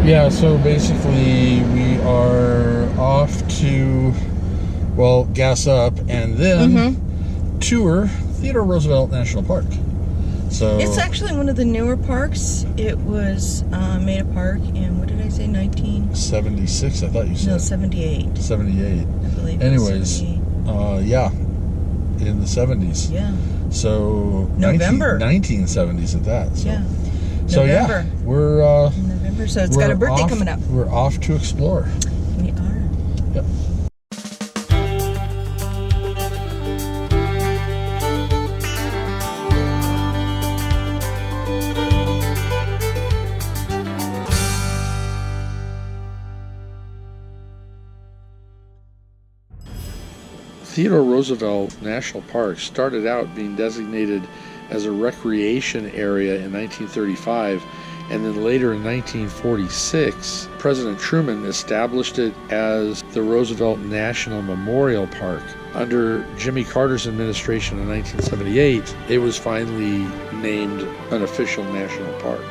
Yeah, so basically we are off to, well, gas up and then tour Theodore Roosevelt National Park. So it's actually one of the newer parks. It was made a park in, what did I say, 1976, I thought you said. No, 78. 78. I believe. Anyways, 78. yeah, in the 70s. Yeah. So November. 1970s at that. So. Yeah. So November. Yeah, we're November. So it's got a birthday coming up. We're off to explore. We are. Yep. Theodore Roosevelt National Park started out being designated as a recreation area in 1935, and then later in 1946, President Truman established it as the Roosevelt National Memorial Park. Under Jimmy Carter's administration in 1978, it was finally named an official national park.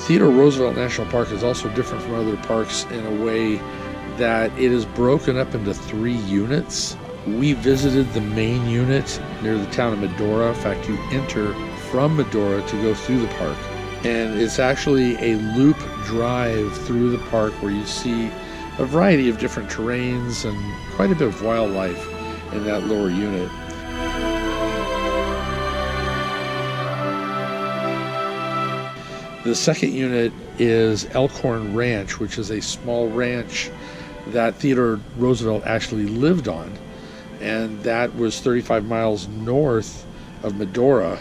Theodore Roosevelt National Park is also different from other parks in a way that it is broken up into 3 units. We visited the main unit near the town of Medora. In fact, you enter from Medora to go through the park. And it's actually a loop drive through the park where you see a variety of different terrains and quite a bit of wildlife in that lower unit. The second unit is Elkhorn Ranch, which is a small ranch that Theodore Roosevelt actually lived on. And that was 35 miles north of Medora.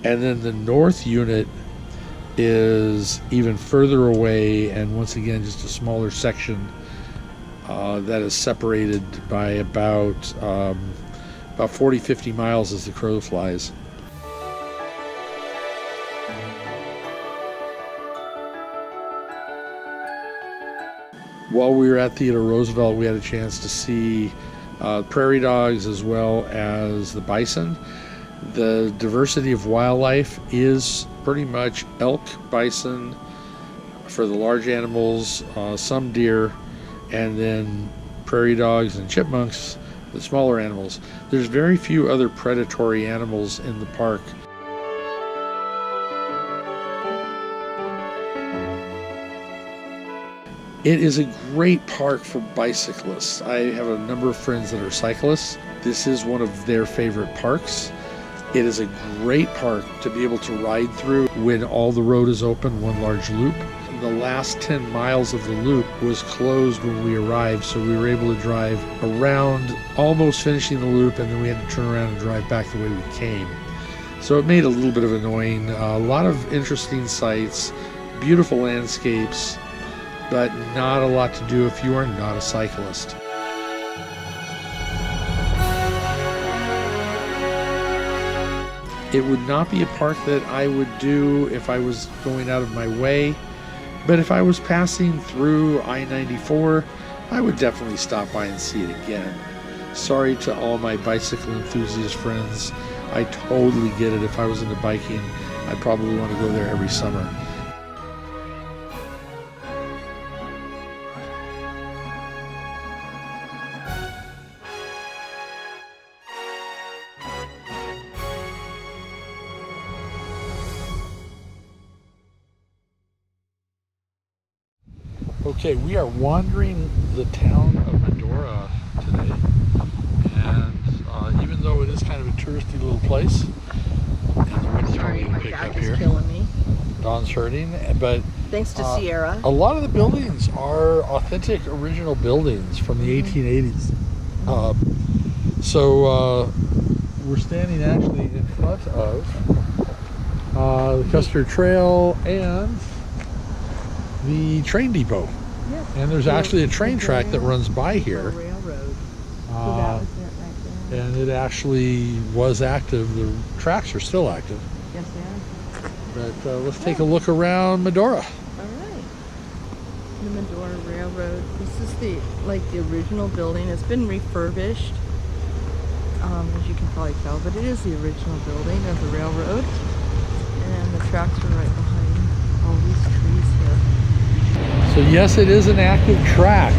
And then the north unit is even further away, and once again, just a smaller section that is separated by about 40-50 miles as the crow flies. While we were at Theodore Roosevelt, we had a chance to see prairie dogs as well as the bison. The diversity of wildlife is pretty much elk, bison for the large animals, some deer, and then prairie dogs and chipmunks, the smaller animals. There's very few other predatory animals in the park. It is a great park for bicyclists. I have a number of friends that are cyclists. This is one of their favorite parks. It is a great park to be able to ride through when all the road is open, one large loop. The last 10 miles of the loop was closed when we arrived, so we were able to drive around, almost finishing the loop, and then we had to turn around and drive back the way we came. So it made it a little bit of annoying. A lot of interesting sights, beautiful landscapes, but not a lot to do if you are not a cyclist. It would not be a park that I would do if I was going out of my way, but if I was passing through I-94, I would definitely stop by and see it again. Sorry to all my bicycle enthusiast friends. I totally get it. If I was into biking, I'd probably want to go there every summer. Okay, we are wandering the town of Medora today, and even though it is kind of a touristy little place, and the wind's probably going to pick up here. Killing me. Dawn's hurting, but thanks to Sierra. A lot of the buildings are authentic, original buildings from the 1880s. So we're standing actually in front of the Custer Trail and the train depot. Yeah. And there's actually a train track that runs by here. Railroad. So that was it right there. And it actually was active. The tracks are still active. Yes, they are. But let's take a look around Medora. All right. The Medora Railroad. This is the original building. It's been refurbished. as you can probably tell, but it is the original building of the railroad. And the tracks are right behind all these trees here. So yes, it is an active track.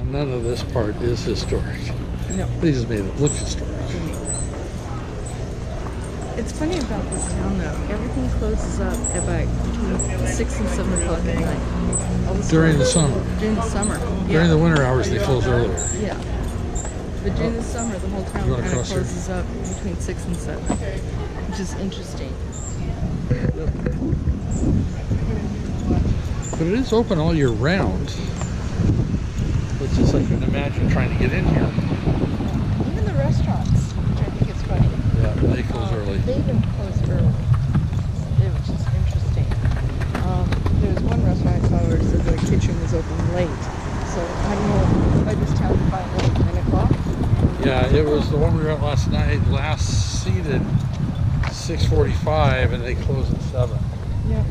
None of this part is historic. No. They just made it look historic. It's funny about this town though. Everything closes up at about between 6 and 7 o'clock at night. All the During the stores- summer. During the summer. Yeah. During the winter hours, they close earlier. Yeah. But during the summer, the whole town You wanna kind of cross here? closes up between 6 and 7, which is interesting. But it is open all year round. It's just like you can imagine trying to get in here. Even the restaurants, which I think is funny. Yeah, they close early. They even close early, which is interesting. There was one restaurant I saw where it said the kitchen was open late. So I don't know if I just town to find like 9 o'clock. Yeah, it was the one we were at last night, last seated 6:45, and they close at 7. Yeah.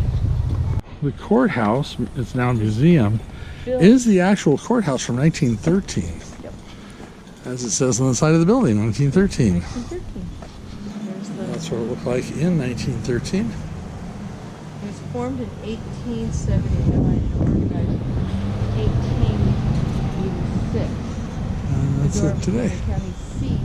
The courthouse, it's now a museum, is the actual courthouse from 1913. Yep. As it says on the side of the building, 1913. 1913. There's the, That's what it looked like in 1913. it was formed in 1879 and organized in 1886. And that's Medora it today. was the county seat.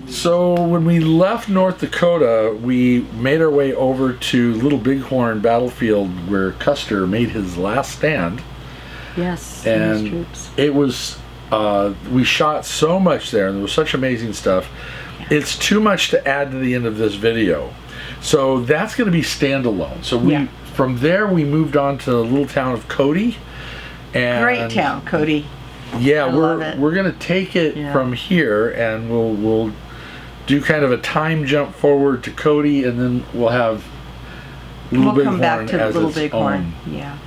So when we left North Dakota, we made our way over to Little Bighorn Battlefield where Custer made his last stand. Yes, And troops. it was, we shot so much there and there was such amazing stuff. It's too much to add to the end of this video. So that's going to be standalone. So we, from there we moved on to the little town of Cody. And Great town, Cody. yeah, I love it. we're gonna take it from here, and we'll do kind of a time jump forward to Cody, and then we'll have Little We'll come Bighorn back to as Little its Bighorn. own. Yeah.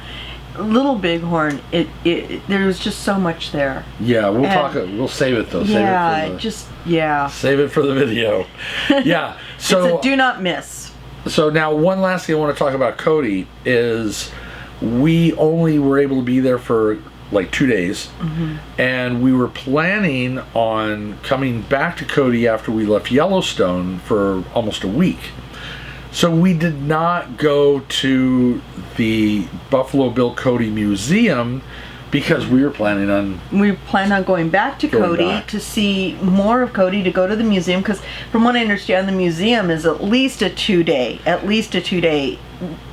Little Bighorn, there was just so much there. Yeah, we'll And- talk. We'll save it though. Yeah, Save it for the video. Yeah. So it's a do not miss. So now one last thing I want to talk about Cody is we only were able to be there for like 2 days, and we were planning on coming back to Cody after we left Yellowstone for almost a week. So we did not go to the Buffalo Bill Cody Museum because we were planning on We plan on going back to Going Cody back. to see more of Cody, to go to the museum, because from what I understand, the museum is at least a 2 day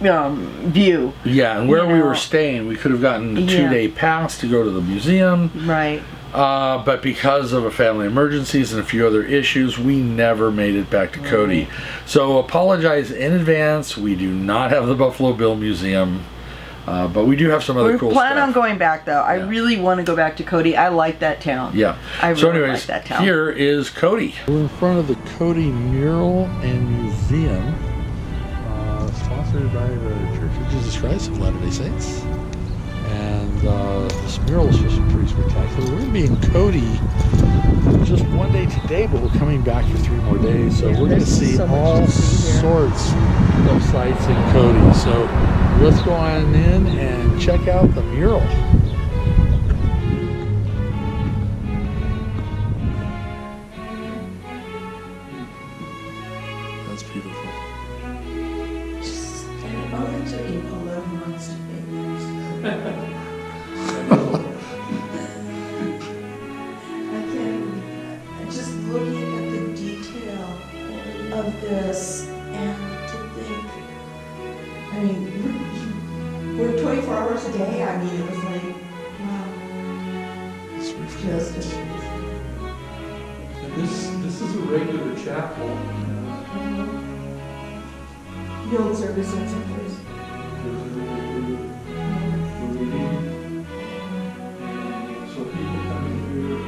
view. yeah, and where You we know. were staying, we could have gotten a Yeah. 2-day pass to go to the museum. Right. But because of a family emergencies and a few other issues, we never made it back to Cody. So apologize in advance. We do not have the Buffalo Bill Museum, but we do have some other We cool plan stuff. on going back though. I really want to go back to Cody. I like that town. Yeah. I So really anyways, like that town. here is Cody. We're in front of the Cody Mural and Museum. sponsored by the Church of Jesus Christ of Latter-day Saints. And this mural is just pretty spectacular. We're going to be in Cody just one day today, but we're coming back for 3 more days. So we're going to see all sorts of sights in Cody. So let's go on in and check out the mural. That's beautiful. And it only took you 11 months to figure just looking at the detail of this and to think, I mean, we're 24 hours a day. I mean, it was like, wow. Just And this is a regular chapel. the old service and centers. So people coming here,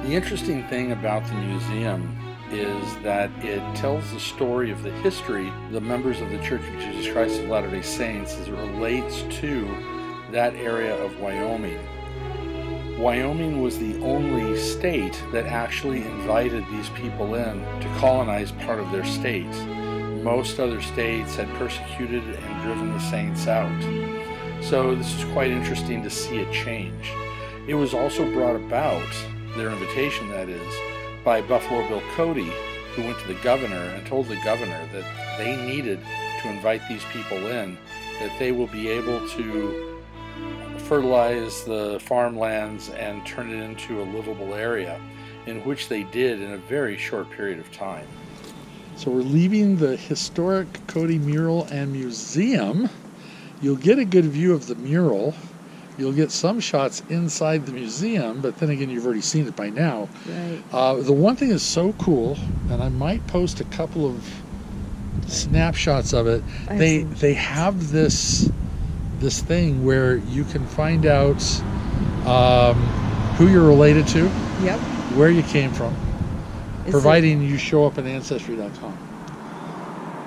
The interesting thing about the museum is that it tells the story of the history of the members of the Church of Jesus Christ of Latter-day Saints as it relates to that area of Wyoming. Wyoming was the only state that actually invited these people in to colonize part of their state. Most other states had persecuted and driven the saints out. So this is quite interesting to see it change. It was also brought about, their invitation that is, by Buffalo Bill Cody, who went to the governor and told the governor that they needed to invite these people in, that they will be able to fertilize the farmlands and turn it into a livable area, in which they did in a very short period of time. So we're leaving the historic Cody Mural and Museum. You'll get a good view of the mural. You'll get some shots inside the museum, but then again, you've already seen it by now. Right. The one thing is so cool, and I might post a couple of snapshots of it. They have this thing where you can find out who you're related to, Yep. where you came from, Is providing you show up at Ancestry.com.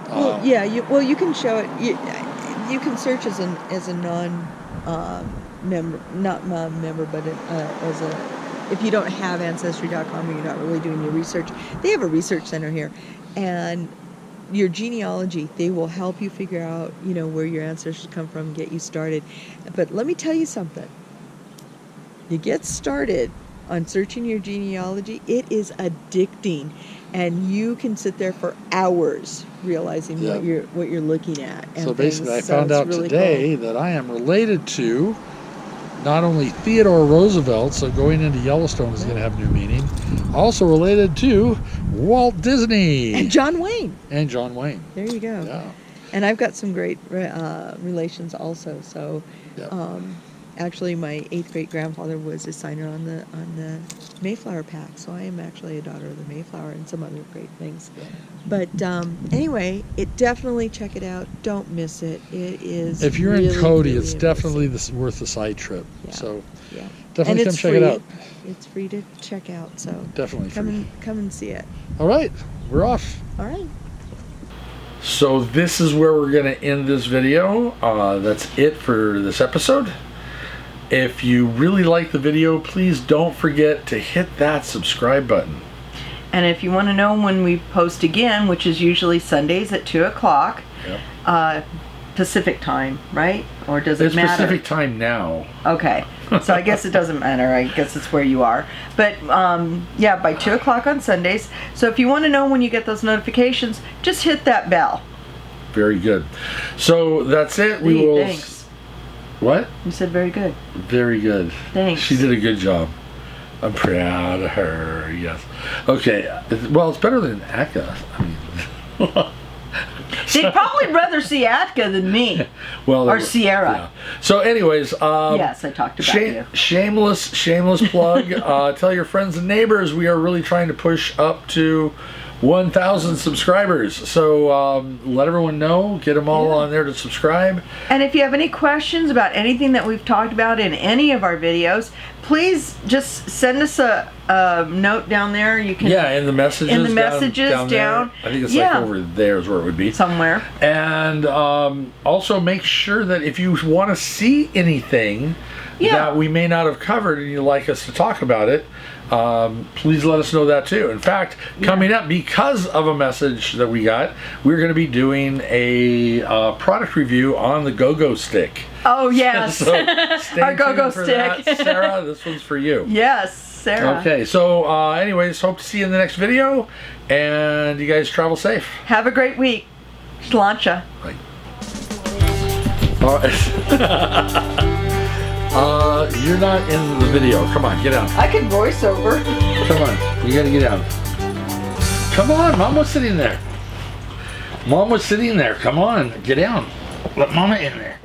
Well, yeah. You can show it. You can search as a non member, not member, but as a, if you don't have Ancestry.com or you're not really doing your research, they have a research center here, and your genealogy, they will help you figure out, where your ancestors come from, get you started. But let me tell you something. You get started on searching your genealogy, it is addicting, and you can sit there for hours realizing what you're looking at. And so basically, I so found out really today that I am related to not only Theodore Roosevelt, so going into Yellowstone is going to have new meaning, also related to Walt Disney. And John Wayne. There you go. Yeah. And I've got some great relations also. So actually my 8th great grandfather was a signer on the Mayflower Pack. So I am actually a daughter of the Mayflower and some other great things. Yeah. But anyway, definitely check it out. Don't miss it. It is. If you're really, in Cody, really it's definitely worth the side trip. Yeah. So yeah. definitely come check it out. It's free to check out. So definitely come and see it. All right, we're off. All right. So this is where we're going to end this video. That's it for this episode. If you really like the video, please don't forget to hit that subscribe button. And if you want to know when we post again, which is usually Sundays at 2 o'clock, Pacific time, right? Or does it matter? It's Pacific time now. Okay. So I guess it doesn't matter. I guess it's where you are. But by 2 o'clock on Sundays. So if you want to know when you get those notifications, just hit that bell. Very good. So that's it. Thanks. What? You said very good. Very good. Thanks. She did a good job. I'm proud of her. Yes. Okay. Well, it's better than Atka. I mean, they'd probably rather see Atka than me. Or Sierra. Yeah. So, anyways, yes, I talked about you. Shameless plug. Tell your friends and neighbors. We are really trying to push up to 1,000 subscribers. So let everyone know, get them all on there to subscribe. And if you have any questions about anything that we've talked about in any of our videos, please just send us a note down there. You can in the messages. In the messages down. There. I think it's like over there is where it would be. Somewhere. And also make sure that if you want to see anything that we may not have covered and you'd like us to talk about it, please let us know that too. In fact, coming up, because of a message that we got, we're going to be doing a product review on the Go-Go stick. Oh, yes. So stay our Go-Go tuned for stick. that. Sarah, this one's for you. Yes, Sarah. Okay, so anyways, hope to see you in the next video, and you guys travel safe. Have a great week. Sláinte. Right. All right. You're not in the video. Come on, get out. I can voice over. Come on, you gotta get out. Come on, Mom was sitting there. Mom was sitting there. Come on, get down. Let Mama in there.